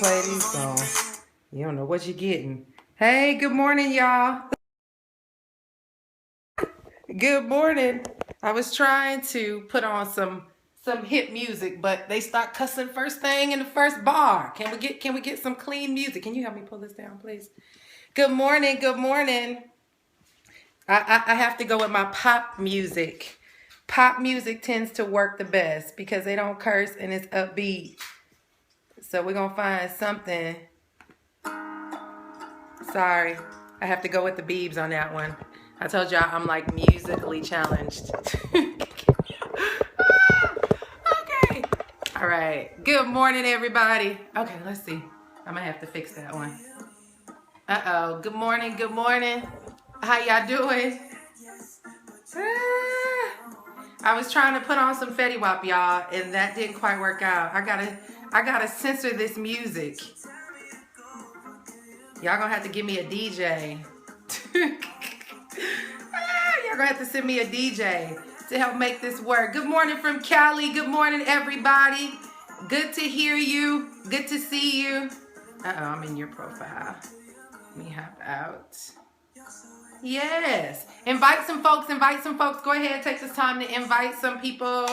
Play these songs. You don't know what you're getting. Hey, good morning, y'all. Good morning. I was trying to put on some hip music, but they start cussing first thing in the first bar. Can we get some clean music? Can you help me pull this down, please? Good morning. Good morning. I have to go with my pop music. Pop music tends to work the best because they don't curse and it's upbeat. So we're gonna find something. Sorry, I have to go with the Beebs on that one. I told y'all I'm like musically challenged. Okay. All right. Good morning, everybody. Okay, let's see. I'm gonna have to fix that one. Uh-oh. Good morning. Good morning. How y'all doing? I was trying to put on some Fetty Wap, y'all, and that didn't quite work out. I gotta censor this music. Y'all gonna have to give me a DJ. Y'all gonna have to send me a DJ to help make this work. Good morning from Cali. Good morning, everybody. Good to hear you. Good to see you. Uh-oh, I'm in your profile. Let me hop out. Yes. Invite some folks. Invite some folks. Go ahead. Take this time to invite some people.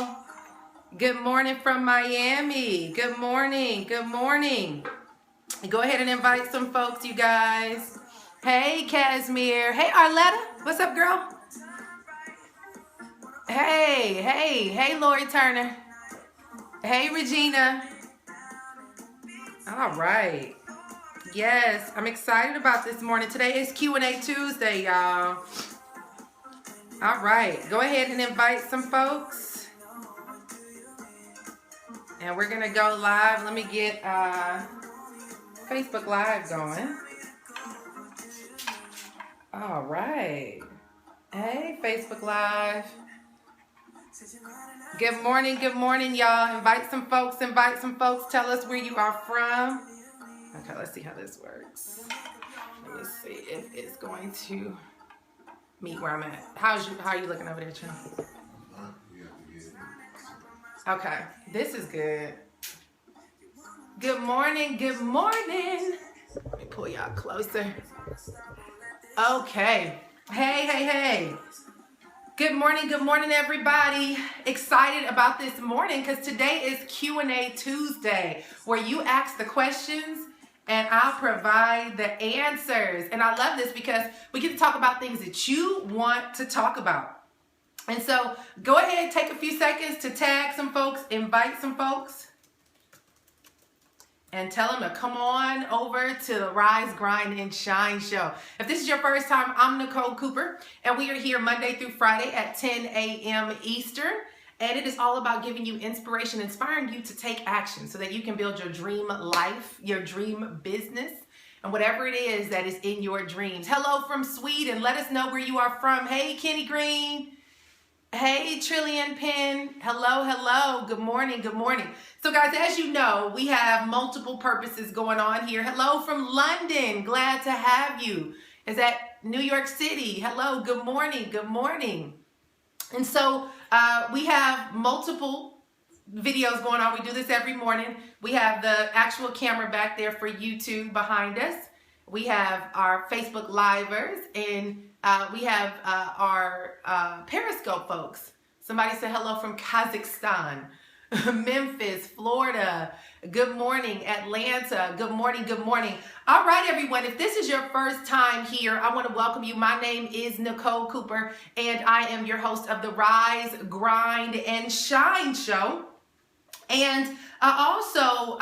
Good morning from Miami. Good morning. Good morning. Go ahead and invite some folks, you guys. Hey, Casimir. Hey, Arletta. What's up, girl? Hey, Lori Turner. Hey, Regina. All right. Yes, I'm excited about this morning. Today is Q&A Tuesday, y'all. All right. Go ahead and invite some folks. And we're going to go live. Let me get Facebook Live going. All right. Hey, Facebook Live. Good morning, y'all. Invite some folks. Tell us where you are from. Okay, let's see how this works. Let's see if it's going to meet where I'm at. How are you looking over there, Chum? Okay, this is good. Good morning. Let me pull y'all closer. Okay. Hey. Good morning, everybody. Excited about this morning because today is Q&A Tuesday, where you ask the questions and I'll provide the answers. And I love this because we get to talk about things that you want to talk about. And so go ahead, take a few seconds to tag some folks, invite some folks, and tell them to come on over to the Rise, Grind, and Shine show. If this is your first time, I'm Nicole Cooper, and we are here Monday through Friday at 10 a.m. Eastern. And it is all about giving you inspiration, inspiring you to take action so that you can build your dream life, your dream business, and whatever it is that is in your dreams. Hello from Sweden. Let us know where you are from. Hey, Kenny Green. Hey, Trillian Penn. Hello. Good morning. So guys, as you know, we have multiple purposes going on here. Hello from London. Glad to have you. Is that New York City? Hello. Good morning. And so we have multiple videos going on. We do this every morning. We have the actual camera back there for YouTube behind us. We have our Facebook Livers, and we have our Periscope folks. Somebody said hello from Kazakhstan, Memphis, Florida. Good morning, Atlanta. Good morning. All right, everyone. If this is your first time here, I want to welcome you. My name is Nicole Cooper, and I am your host of the Rise, Grind, and Shine show. And I also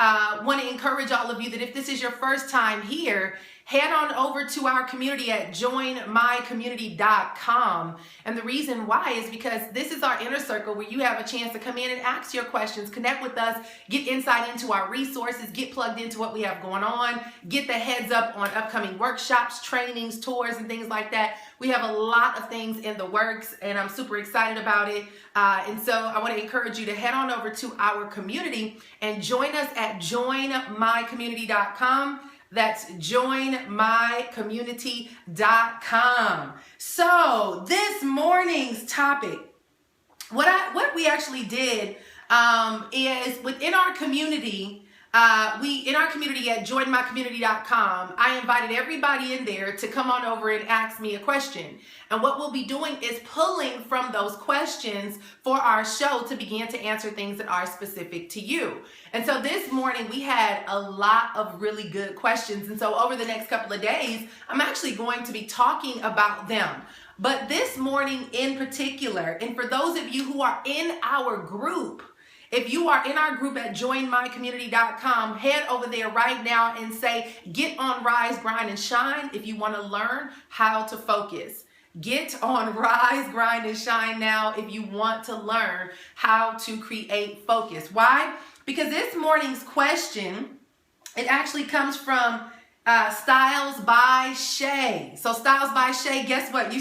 want to encourage all of you that if this is your first time here, head on over to our community at joinmycommunity.com. And the reason why is because this is our inner circle where you have a chance to come in and ask your questions, connect with us, get insight into our resources, get plugged into what we have going on, get the heads up on upcoming workshops, trainings, tours, and things like that. We have a lot of things in the works, and I'm super excited about it. And so I want to encourage you to head on over to our community and join us at joinmycommunity.com. That's joinmycommunity.com. So this morning's topic, what we actually did is within our community. In our community at joinmycommunity.com, I invited everybody in there to come on over and ask me a question. And what we'll be doing is pulling from those questions for our show to begin to answer things that are specific to you. And so this morning we had a lot of really good questions. And so over the next couple of days, I'm actually going to be talking about them. But this morning in particular, and for those of you who are in our group, if you are in our group at joinmycommunity.com, head over there right now and say, get on Rise, Grind, and Shine if you want to learn how to focus. Get on Rise, Grind, and Shine now if you want to learn how to create focus. Why? Because this morning's question, it actually comes from Styles by Shay. So Styles by Shay, guess what?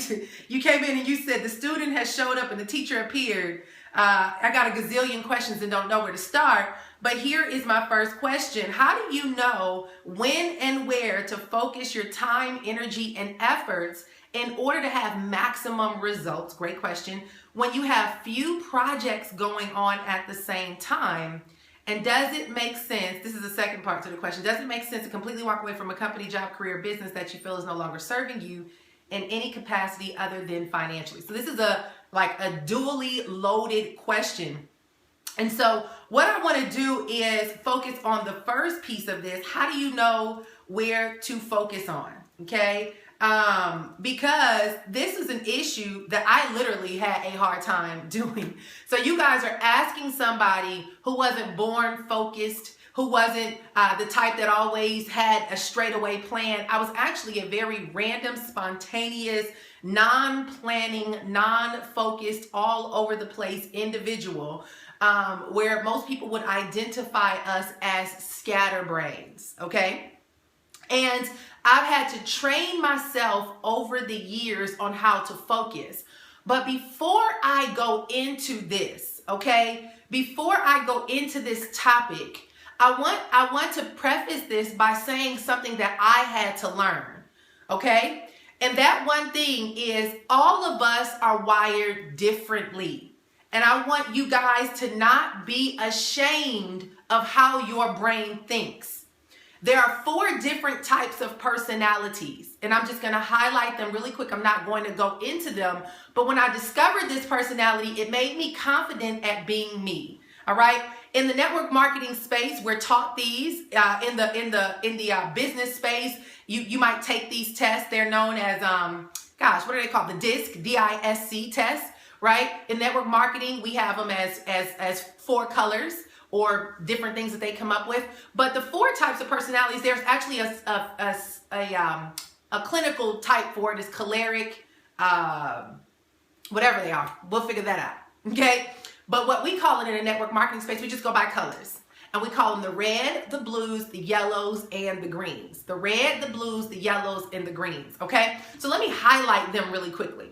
You came in and you said the student has showed up and the teacher appeared. I got a gazillion questions and don't know where to start, but here is my first question. How do you know when and where to focus your time, energy, and efforts in order to have maximum results? Great question. When you have few projects going on at the same time, and does it make sense? This is the second part to the question. Does it make sense to completely walk away from a company, job, career, business that you feel is no longer serving you in any capacity other than financially? So this is a dually loaded question. And so what I want to do is focus on the first piece of this. How do you know where to focus on? Okay. Because this is an issue that I literally had a hard time doing. So you guys are asking somebody who wasn't born focused, who wasn't the type that always had a straightaway plan. I was actually a very random, spontaneous, non-planning, non-focused, all over the place individual, where most people would identify us as scatterbrains, okay? And I've had to train myself over the years on how to focus. But before I go into this, okay, before I go into this topic, I want to preface this by saying something that I had to learn, okay? And that one thing is all of us are wired differently. And I want you guys to not be ashamed of how your brain thinks. There are 4 different types of personalities, and I'm just going to highlight them really quick. I'm not going to go into them, but when I discovered this personality, it made me confident at being me. All right. In the network marketing space, we're taught these. In the business space, you might take these tests. They're known as what are they called? The DISC, D-I-S-C test, right? In network marketing, we have them as 4 colors or different things that they come up with. But the 4 types of personalities, there's actually a clinical type for it. Is choleric, whatever they are. We'll figure that out. Okay. But what we call it in the network marketing space, we just go by colors. And we call them the red, the blues, the yellows, and the greens. The red, the blues, the yellows, and the greens. Okay. So let me highlight them really quickly.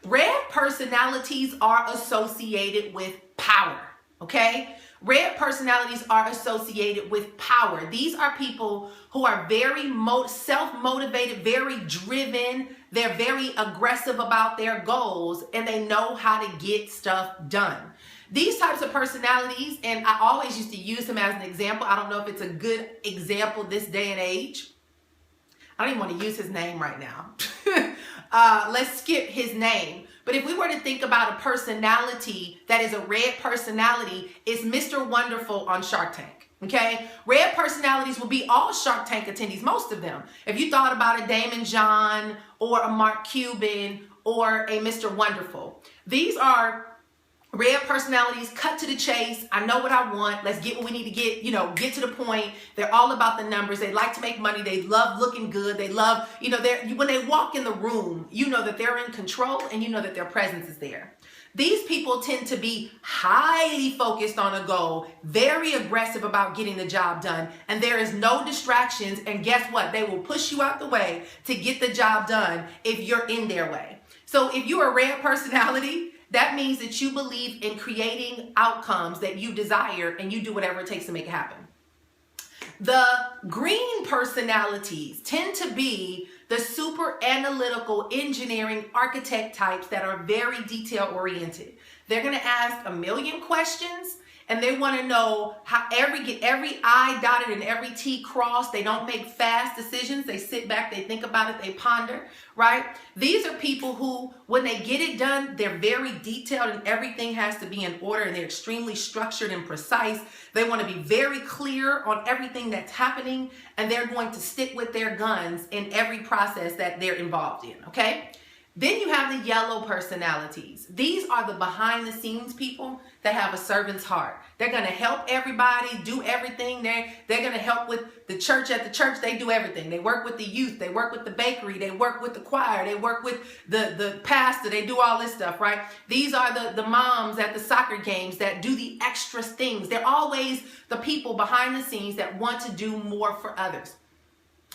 Red personalities are associated with power. Okay. Red personalities are associated with power. These are people who are very self-motivated, very driven. They're very aggressive about their goals, and they know how to get stuff done. These types of personalities, and I always used to use them as an example. I don't know if it's a good example this day and age. I don't even want to use his name right now. Let's skip his name. But if we were to think about a personality that is a red personality, it's Mr. Wonderful on Shark Tank. Okay? Red personalities will be all Shark Tank attendees, most of them. If you thought about a Damon John or a Mark Cuban or a Mr. Wonderful, these are red personalities, cut to the chase. I know what I want. Let's get what we need to get, get to the point. They're all about the numbers. They like to make money. They love looking good. They love, when they walk in the room, you know that they're in control and you know that their presence is there. These people tend to be highly focused on a goal, very aggressive about getting the job done, and there is no distractions. And guess what? They will push you out the way to get the job done if you're in their way. So if you're a red personality, that means that you believe in creating outcomes that you desire and you do whatever it takes to make it happen. The green personalities tend to be the super analytical engineering architect types that are very detail oriented. They're going to ask a million questions and they want to know how get every I dotted and every T crossed. They don't make fast decisions. They sit back, they think about it, they ponder, right? These are people who, when they get it done, they're very detailed and everything has to be in order, and they're extremely structured and precise. They want to be very clear on everything that's happening, and they're going to stick with their guns in every process that they're involved in, okay? Then you have the yellow personalities. These are the behind the scenes people that have a servant's heart. They're going to help everybody, do everything. They're going to help with the church. At the church, they do everything. They work with the youth. They work with the bakery. They work with the choir. They work with the pastor. They do all this stuff, right? These are the moms at the soccer games that do the extra things. They're always the people behind the scenes that want to do more for others.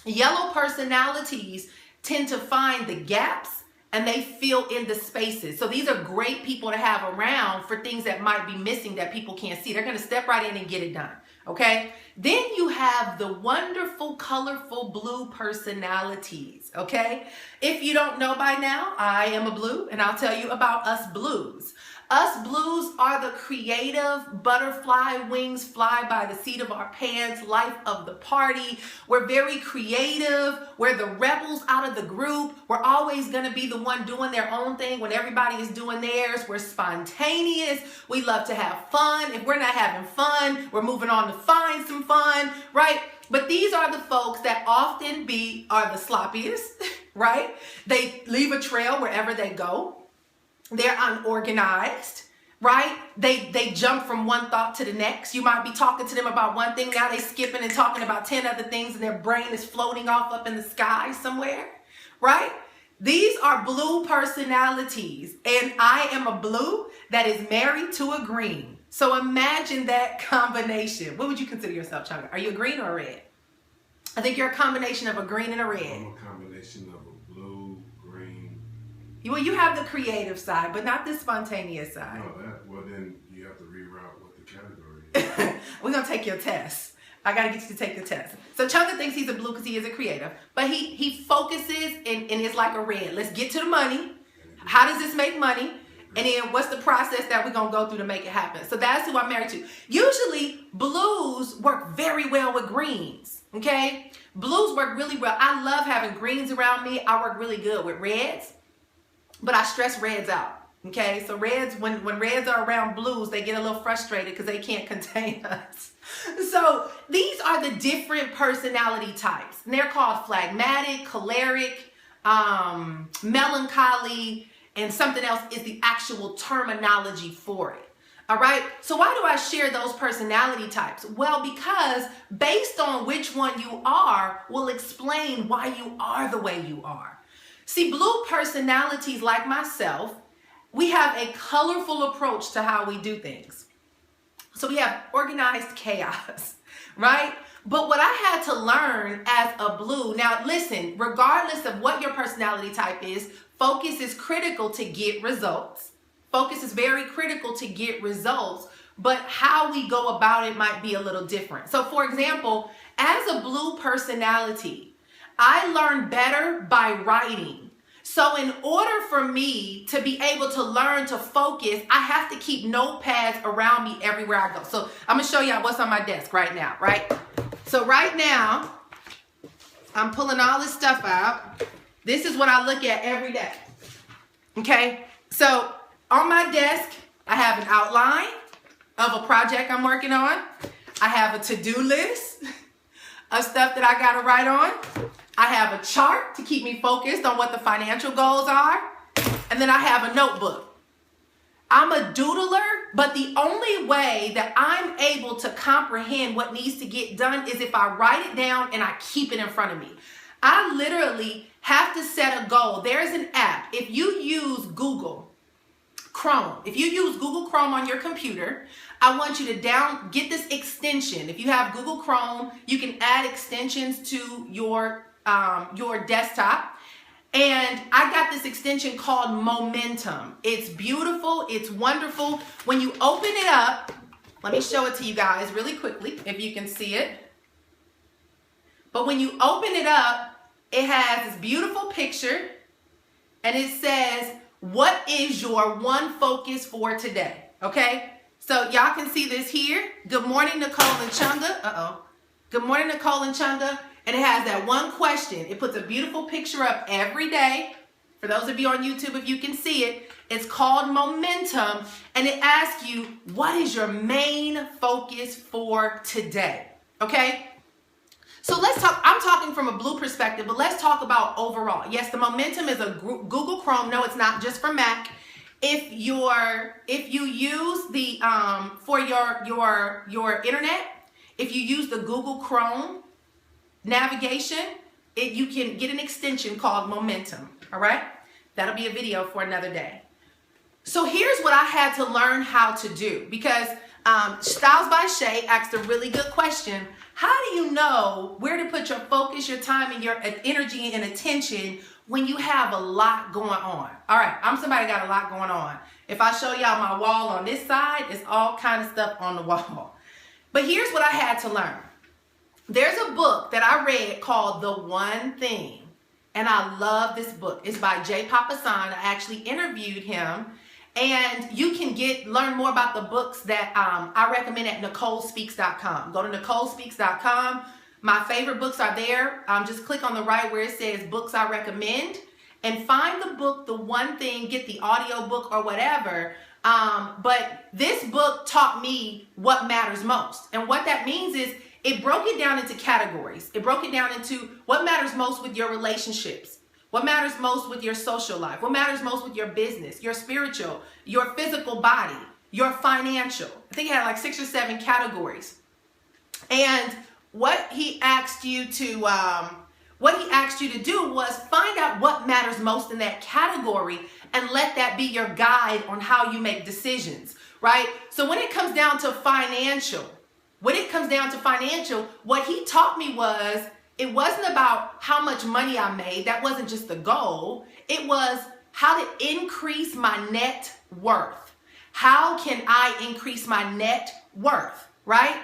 Yellow personalities tend to find the gaps, and they fill in the spaces. So these are great people to have around for things that might be missing that people can't see. They're going to step right in and get it done. Okay. Then you have the wonderful, colorful blue personalities. Okay. If you don't know by now, I am a blue, and I'll tell you about us blues. Us blues are the creative butterfly wings fly by the seat of our pants, life of the party. We're very creative. We're the rebels out of the group. We're always going to be the one doing their own thing when everybody is doing theirs. We're spontaneous. We love to have fun. If we're not having fun, we're moving on to find some fun, right? But these are the folks that often are the sloppiest, right? They leave a trail wherever they go. They're unorganized, right? They jump from one thought to the next. You might be talking to them about one thing. Now they're skipping and talking about 10 other things, and their brain is floating off up in the sky somewhere, right? These are blue personalities, and I am a blue that is married to a green. So imagine that combination. What would you consider yourself, Changa? Are you a green or a red? I think you're a combination of a green and a red. I'm a combination of a blue, green. Well, you have the creative side, but not the spontaneous side. Well, then you have to reroute what the category is. We're going to take your test. I got to get you to take the test. So Chunga thinks he's a blue because he is a creative, but he focuses and is like a red. Let's get to the money. How does this make money? And then what's the process that we're going to go through to make it happen? So that's who I'm married to. Usually blues work very well with greens. Okay. Blues work really well. I love having greens around me. I work really good with reds, but I stress reds out. Okay. So reds, when reds are around blues, they get a little frustrated because they can't contain us. So these are the different personality types. And they're called phlegmatic, choleric, melancholy, and something else is the actual terminology for it. All right. So why do I share those personality types? Well, because based on which one you are will explain why you are the way you are. See, blue personalities like myself, we have a colorful approach to how we do things. So we have organized chaos, right? But what I had to learn as a blue, now listen, regardless of what your personality type is, focus is critical to get results. Focus is very critical to get results, but how we go about it might be a little different. So for example, as a blue personality, I learn better by writing. So in order for me to be able to learn to focus, I have to keep notepads around me everywhere I go. So I'm gonna show y'all what's on my desk right now, right? So right now, I'm pulling all this stuff out. This is what I look at every day. Okay, so on my desk, I have an outline of a project I'm working on. I have a to-do list of stuff that I gotta write on. I have a chart to keep me focused on what the financial goals are. And then I have a notebook. I'm a doodler, but the only way that I'm able to comprehend what needs to get done is if I write it down and I keep it in front of me. I literally have to set a goal. There's an app. If you use Google Chrome, if you use Google Chrome on your computer, I want you to get this extension. If you have Google Chrome, you can add extensions to your desktop. And I got this extension called Momentum. It's beautiful. It's wonderful. When you open it up, let me show it to you guys really quickly if you can see it. But when you open it up, it has this beautiful picture and it says, what is your one focus for today? Okay. So y'all can see this here. Good morning, Nicole and Chunga. Good morning, Nicole and Chunga. And it has that one question. It puts a beautiful picture up every day. For those of you on YouTube, if you can see it, it's called Momentum. And it asks you, what is your main focus for today? Okay? So let's talk, I'm talking from a blue perspective, but let's talk about overall. Yes, the Momentum is a Google Chrome. No, it's not just for Mac. If you use the for your internet, if you use the Google Chrome navigation, you can get an extension called Momentum. All right, that'll be a video for another day. So here's what I had to learn how to do, because Styles by Shay asked a really good question. How do you know where to put your focus, your time, and your energy and attention when you have a lot going on? All right, I'm somebody got a lot going on. If I show y'all my wall on this side, it's all kind of stuff on the wall. But here's what I had to learn. There's a book that I read called The One Thing, and I love this book. It's by Jay Papasan. I actually interviewed him, and you can learn more about the books that I recommend at NicoleSpeaks.com. Go to NicoleSpeaks.com. My favorite books are there. Just click on the right where it says books I recommend and find the book, The One Thing, get the audio book or whatever. But this book taught me what matters most. And what that means is it broke it down into categories. It broke it down into what matters most with your relationships, what matters most with your social life, what matters most with your business, your spiritual, your physical body, your financial. I think it had like 6 or 7 categories. And what he asked you to do was find out what matters most in that category and let that be your guide on how you make decisions, right? So when it comes down to financial, what he taught me was, it wasn't about how much money I made. That wasn't just the goal. It was how to increase my net worth. How can I increase my net worth, right?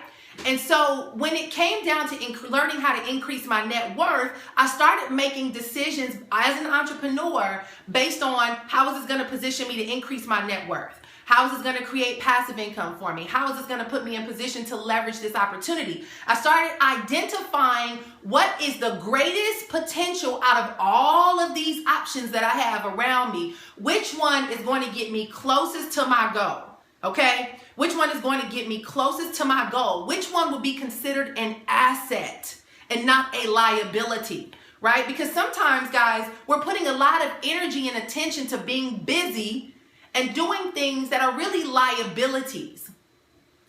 And so when it came down to learning how to increase my net worth, I started making decisions as an entrepreneur based on how is this going to position me to increase my net worth? How is this going to create passive income for me? How is this going to put me in position to leverage this opportunity? I started identifying what is the greatest potential out of all of these options that I have around me. Which one is going to get me closest to my goal? Okay? Which one is going to get me closest to my goal? Which one will be considered an asset and not a liability, right? Because sometimes, guys, we're putting a lot of energy and attention to being busy and doing things that are really liabilities.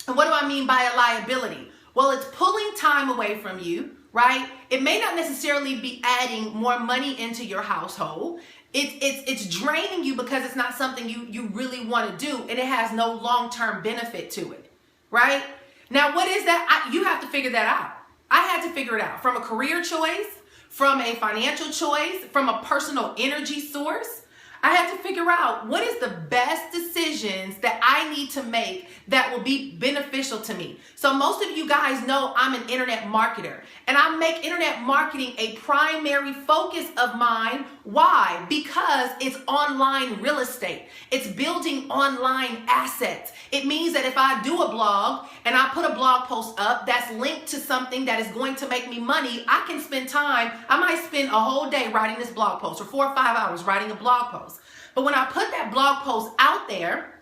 And what do I mean by a liability? Well, it's pulling time away from you, right? It may not necessarily be adding more money into your household. It's draining you because it's not something you really want to do, and it has no long-term benefit to it, right? Now, what is that? You have to figure that out. I had to figure it out from a career choice, from a financial choice, from a personal energy source. I had to figure out what is the best decisions that I need to make that will be beneficial to me. So most of you guys know I'm an internet marketer, and I make internet marketing a primary focus of mine. Why? Because it's online real estate. It's building online assets. It means that if I do a blog and I put a blog post up that's linked to something that is going to make me money, I can spend time. I might spend a whole day writing this blog post or 4 or 5 hours writing a blog post. But when I put that blog post out there,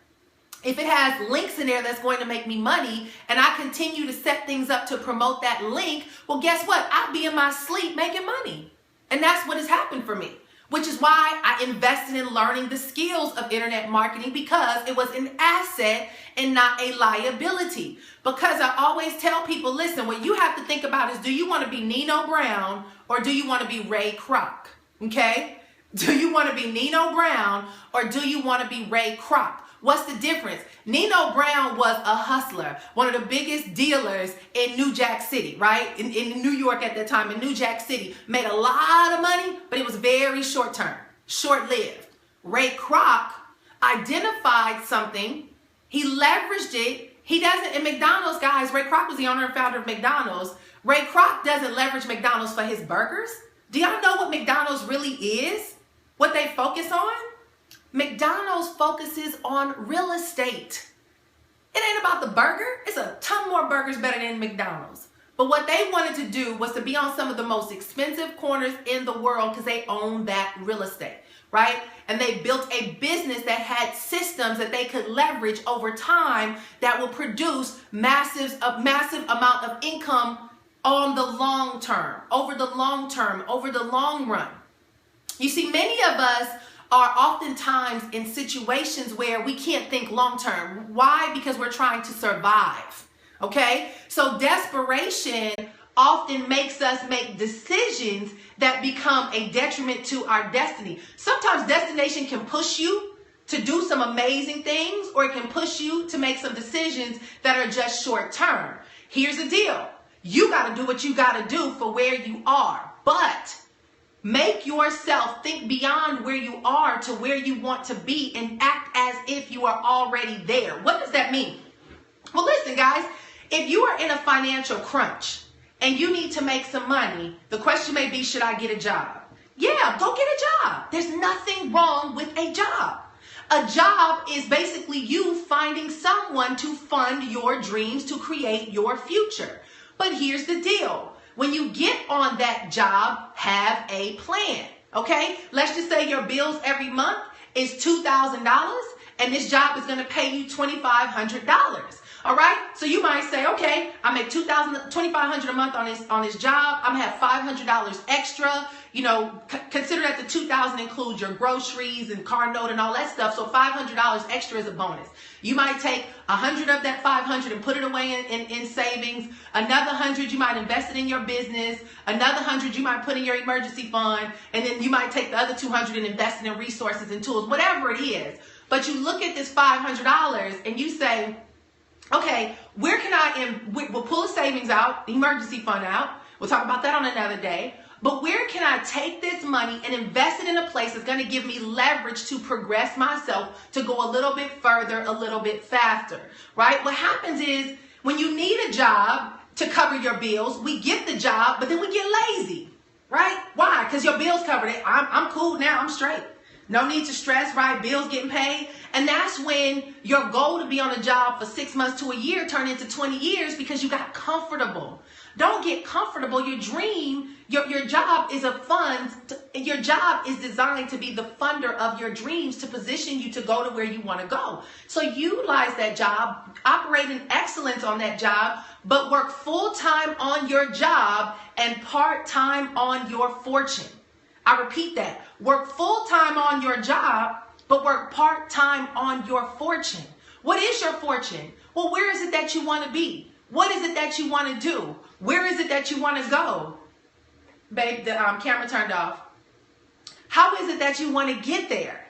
if it has links in there that's going to make me money, and I continue to set things up to promote that link, well, guess what? I'll be in my sleep making money. And that's what has happened for me, which is why I invested in learning the skills of internet marketing, because it was an asset and not a liability. Because I always tell people, listen, what you have to think about is, do you want to be Nino Brown or do you want to be Ray Kroc? Okay? Do you want to be Nino Brown or do you want to be Ray Kroc? What's the difference? Nino Brown was a hustler, one of the biggest dealers in New Jack City, right? In New York at that time, in New Jack City. Made a lot of money, but it was very short term, short-lived. Ray Kroc identified something. He leveraged it. He doesn't, in McDonald's, guys, Ray Kroc was the owner and founder of McDonald's. Ray Kroc doesn't leverage McDonald's for his burgers. Do y'all know what McDonald's really is? What they focus on? McDonald's focuses on real estate. It ain't about the burger. It's a ton more burgers better than McDonald's. But what they wanted to do was to be on some of the most expensive corners in the world because they own that real estate, right? And they built a business that had systems that they could leverage over time that will produce a massive amount of income on the long term, over the long run. You see, many of us are oftentimes in situations where we can't think long term. Why? Because we're trying to survive. Okay? So desperation often makes us make decisions that become a detriment to our destiny. Sometimes destination can push you to do some amazing things, or it can push you to make some decisions that are just short term. Here's the deal. You got to do what you got to do for where you are, but make yourself think beyond where you are to where you want to be and act as if you are already there. What does that mean? Well, listen, guys, if you are in a financial crunch and you need to make some money, the question may be, should I get a job? Yeah, go get a job. There's nothing wrong with a job. A job is basically you finding someone to fund your dreams, to create your future. But here's the deal. When you get on that job, have a plan, okay? Let's just say your bills every month is $2,000 and this job is going to pay you $2,500. All right? So you might say, okay, I make $2,500 a month on this job. I'm going to have $500 extra. You know, consider that the $2,000 includes your groceries and car note and all that stuff. So $500 extra is a bonus. You might take $100 of that $500 and put it away in savings. Another $100 you might invest it in your business. Another $100 you might put in your emergency fund. And then you might take the other $200 and invest it in resources and tools, whatever it is. But you look at this $500 and you say, okay, where can we'll pull the savings out, the emergency fund out. We'll talk about that on another day. But where can I take this money and invest it in a place that's going to give me leverage to progress myself, to go a little bit further, a little bit faster, right? What happens is when you need a job to cover your bills, we get the job, but then we get lazy, right? Why? Because your bills covered it. I'm cool now. I'm straight. No need to stress, right? Bills getting paid. And that's when your goal to be on a job for 6 months to a year turned into 20 years because you got comfortable. Don't get comfortable. Your dream, your job is your job is designed to be the funder of your dreams, to position you to go to where you want to go. So utilize that job, operate in excellence on that job, but work full-time on your job and part-time on your fortune. I repeat that. Work full-time on your job, but work part-time on your fortune. What is your fortune? Well, where is it that you want to be? What is it that you want to do? Where is it that you want to go? Babe, the camera turned off. How is it that you want to get there?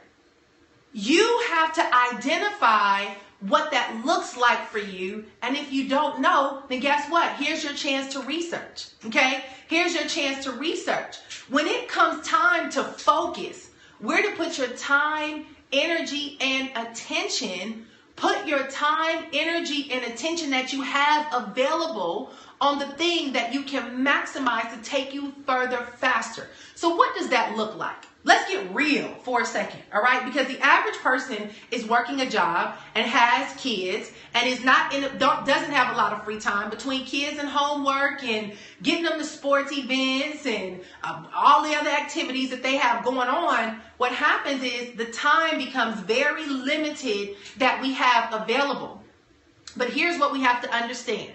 You have to identify what that looks like for you. And if you don't know, then guess what? Here's your chance to research. Okay? Here's your chance to research. When it comes time to focus, where to put your time, energy, and attention, put your time, energy, and attention that you have available on the thing that you can maximize to take you further faster. So what does that look like? Let's get real for a second, all right? Because the average person is working a job and has kids and is doesn't have a lot of free time between kids and homework and getting them to sports events and all the other activities that they have going on. What happens is the time becomes very limited that we have available. But here's what we have to understand.